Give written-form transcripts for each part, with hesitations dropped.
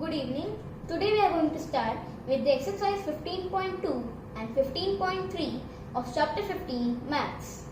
Good evening. Today we are going to start with the exercise 15.2 and 15.3 of chapter 15 Maths.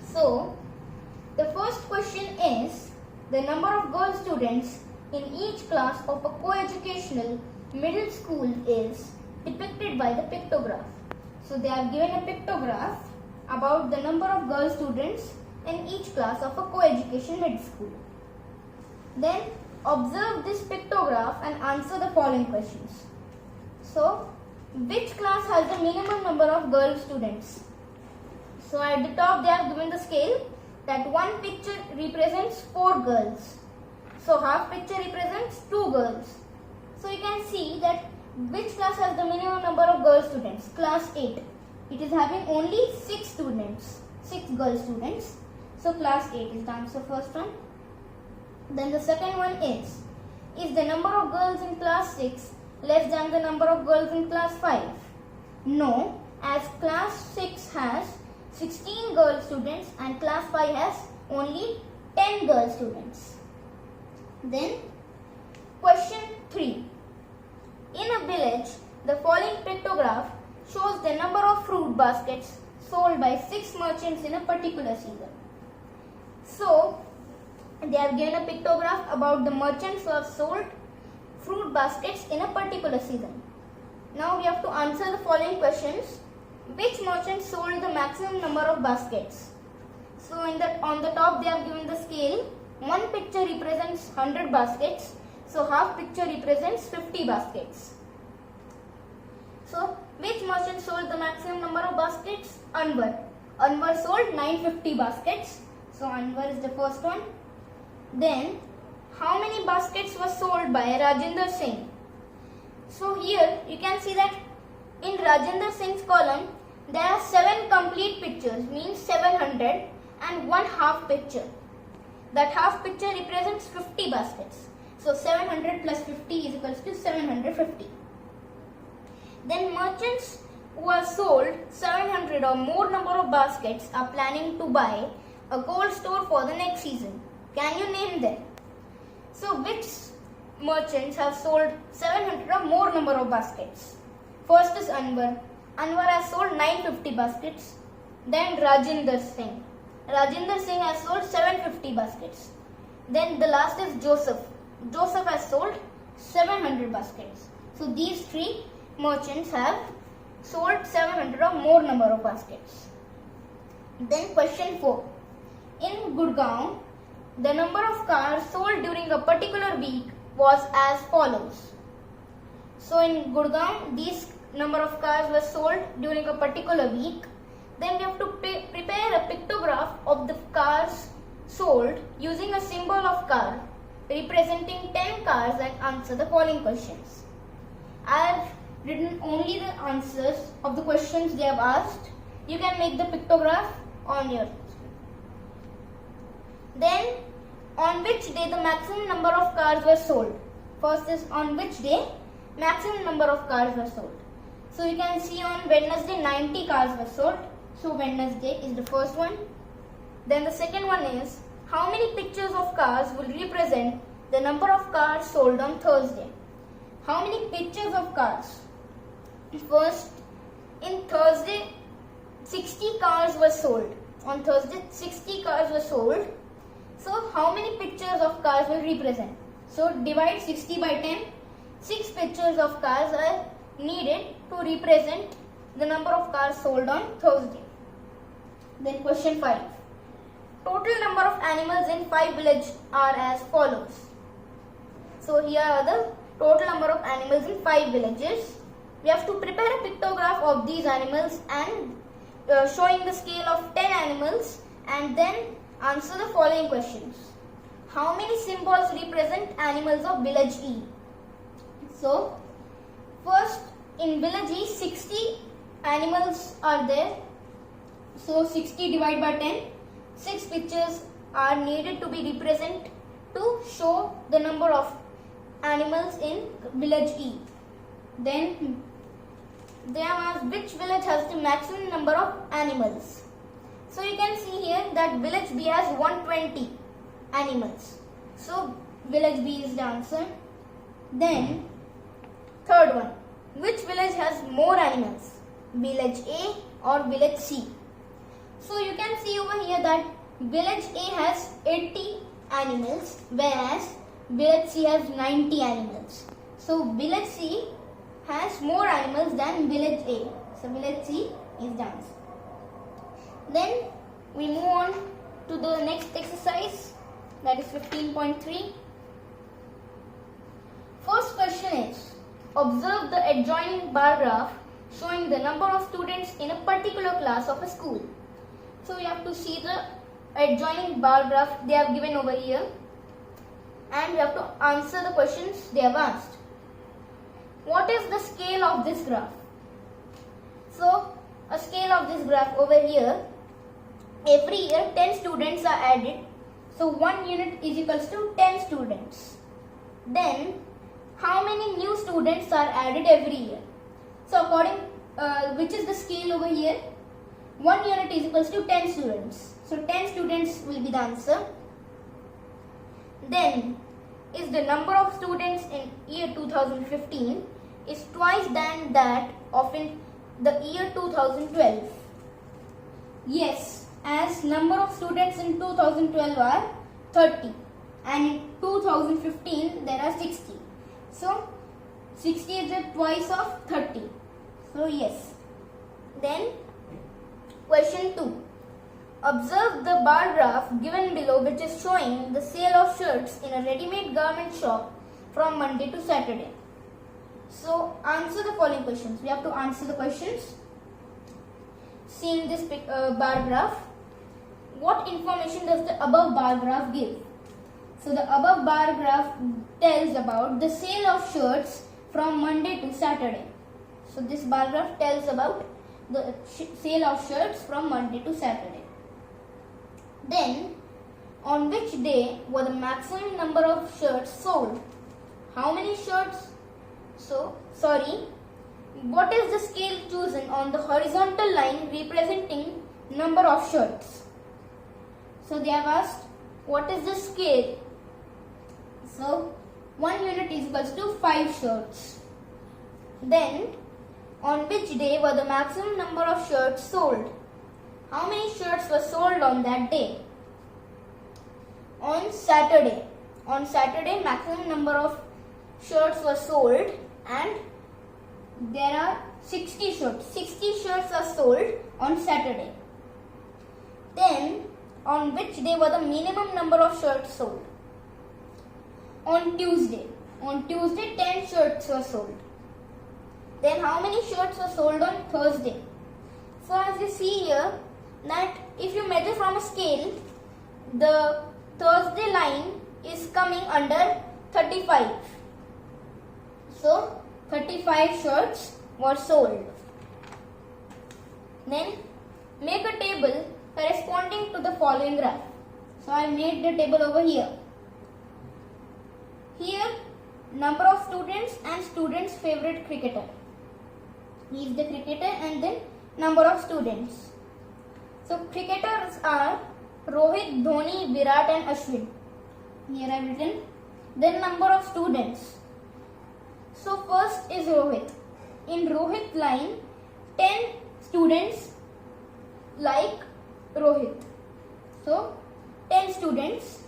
So, the first question is the number of girl students in each class of a co-educational middle school is depicted by the pictograph. So, they have given a pictograph about the number of girl students in each class of a co-education middle school. Then observe this pictograph and answer the following questions. So, which class has the minimum number of girl students? So, at the top they have given the scale that one picture represents 4 girls. So, half picture represents 2 girls. So, you can see that which class has the minimum number of girl students? Class 8. It is having only 6 students, 6 girl students. So, class 8 is the answer first one. Then the second one is the number of girls in class 6 less than the number of girls in class 5? No, as class 6 has 16 girl students and class 5 has only 10 girl students. Then question 3. In a village, the following pictograph shows the number of fruit baskets sold by 6 merchants in a particular season. So, they have given a pictograph about the merchants who have sold fruit baskets in a particular season. Now we have to answer the following questions. Which merchant sold the maximum number of baskets? So on the top they have given the scale. One picture represents 100 baskets. So half picture represents 50 baskets. So which merchant sold the maximum number of baskets? Anwar. Anwar sold 950 baskets. So Anwar is the first one. Then, how many baskets were sold by Rajinder Singh? So here you can see that in Rajinder Singh's column there are 7 complete pictures, means 700, and 1 half picture. That half picture represents 50 baskets. So 700 plus 50 is equals to 750. Then merchants who have sold 700 or more number of baskets are planning to buy a cold store for the next season. Can you name them? So, which merchants have sold 700 or more number of baskets? First is Anwar. Anwar has sold 950 baskets. Then Rajinder Singh. Rajinder Singh has sold 750 baskets. Then the last is Joseph. Joseph has sold 700 baskets. So, these 3 merchants have sold 700 or more number of baskets. Then question 4. In Gurgaon, the number of cars sold during a particular week was as follows. So in Gurgaon, these number of cars were sold during a particular week. Then we have to prepare a pictograph of the cars sold using a symbol of car representing 10 cars and answer the following questions. I have written only the answers of the questions they have asked. You can make the pictograph on your. Then, on which day the maximum number of cars were sold? First is on which day maximum number of cars were sold. So you can see on Wednesday 90 cars were sold. So Wednesday is the first one. Then the second one is how many pictures of cars will represent the number of cars sold on Thursday? How many pictures of cars? First, in Thursday 60 cars were sold. On Thursday 60 cars were sold. So, how many pictures of cars will represent? So, divide 60 by 10. 6 pictures of cars are needed to represent the number of cars sold on Thursday. Then question 5. Total number of animals in 5 villages are as follows. So, here are the total number of animals in 5 villages. We have to prepare a pictograph of these animals and showing the scale of 10 animals and then answer the following questions. How many symbols represent animals of village E? So, first in village E 60 animals are there. So, 60 divided by 10. 6 pictures are needed to be represent to show the number of animals in village E. Then they have asked which village has the maximum number of animals. So you can see here that village B has 120 animals. So village B is the answer. Then third one, which village has more animals? Village A or village C? So you can see over here that village A has 80 animals, whereas village C has 90 animals. So village C has more animals than village A. So village C is the answer. Then we move on to the next exercise, that is 15.3. First question is, observe the adjoining bar graph showing the number of students in a particular class of a school. So we have to see the adjoining bar graph they have given over here, and we have to answer the questions they have asked. What is the scale of this graph? So a scale of this graph over here, every year 10 students are added. So 1 unit is equals to 10 students. Then how many new students are added every year? So according, which is the scale over here? 1 unit is equals to 10 students. So 10 students will be the answer. Then is the number of students in year 2015 is twice than that of in the year 2012. Yes, as number of students in 2012 are 30 and in 2015 there are 60. So 60 is the twice of 30. So yes. Then question 2. Observe the bar graph given below, which is showing the sale of shirts in a ready-made garment shop from Monday to Saturday. So answer the following questions. We have to answer the questions. See in this bar graph, what information does the above bar graph give? So the above bar graph tells about the sale of shirts from Monday to Saturday. So this bar graph tells about the sale of shirts from Monday to Saturday. Then, on which day were the maximum number of shirts sold? How many shirts? So, what is the scale chosen on the horizontal line representing number of shirts? So they have asked, what is the scale? So 1 unit is equals to 5 shirts. Then, on which day were the maximum number of shirts sold? How many shirts were sold on that day? On Saturday. On Saturday, maximum number of shirts were sold, and there are 60 shirts. 60 shirts are sold on Saturday. Then, on which day were the minimum number of shirts sold? On Tuesday. On Tuesday, 10 shirts were sold. Then how many shirts were sold on Thursday? So as you see here, that if you measure from a scale, the Thursday line is coming under 35. So 35 shirts were sold. Then make a table corresponding to the following graph. So I made the table over here. Here, number of students and students' favorite cricketer. He is the cricketer, and then number of students. So cricketers are Rohit, Dhoni, Virat and Ashwin. Here I have written. Then number of students. So first is Rohit. In Rohit line, 10 students like Rohit. So 10 students.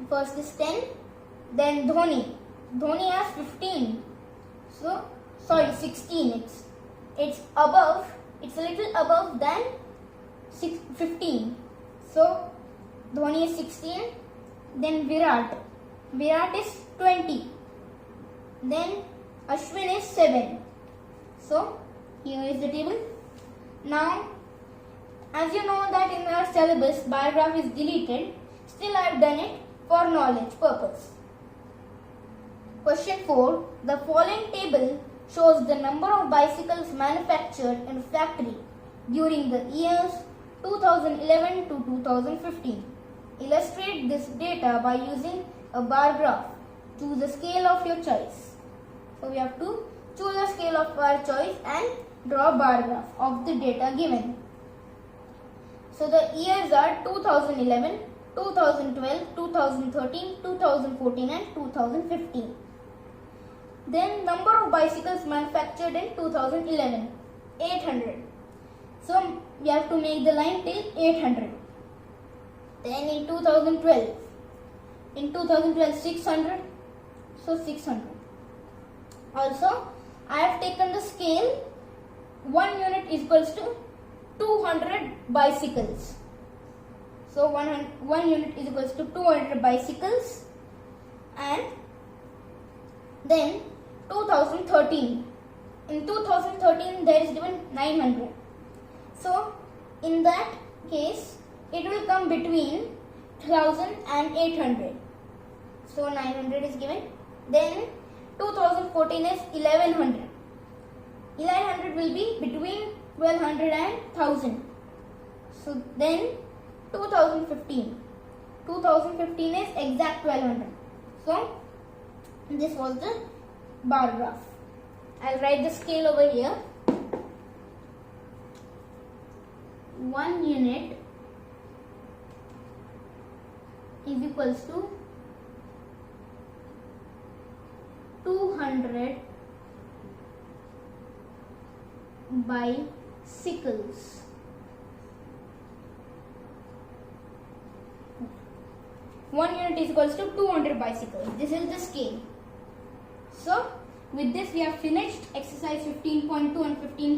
First is 10. Then Dhoni. Dhoni has 15. So 16. It's above. It's a little above than 15. So Dhoni is 16. Then Virat. Virat is 20. Then Ashwin is 7. So here is the table. Now, as you know that in our syllabus bar graph is deleted, still I have done it for knowledge purpose. Question 4. The following table shows the number of bicycles manufactured in a factory during the years 2011 to 2015. Illustrate this data by using a bar graph. Choose a scale of your choice. So we have to choose a scale of our choice and draw a bar graph of the data given. So the years are 2011, 2012, 2013, 2014 and 2015. Then number of bicycles manufactured in 2011, 800. So we have to make the line till 800. Then in 2012, 600, so 600. Also, I have taken the scale, 1 unit is equals to 200 bicycles. So 1 unit is equals to 200 bicycles. And then 2013. In 2013 there is given 900. So in that case it will come between 1000 and 800. So 900 is given. Then 2014 is 1100. 1100 will be between 1200 and 1000. So then 2015. 2015 is exact 1200. So this was the bar graph. I'll write the scale over here. 1 unit is equals to 200 bicycles. One unit is equals to 200 bicycles. This is the scale. So with this we have finished exercise 15.2 and 15.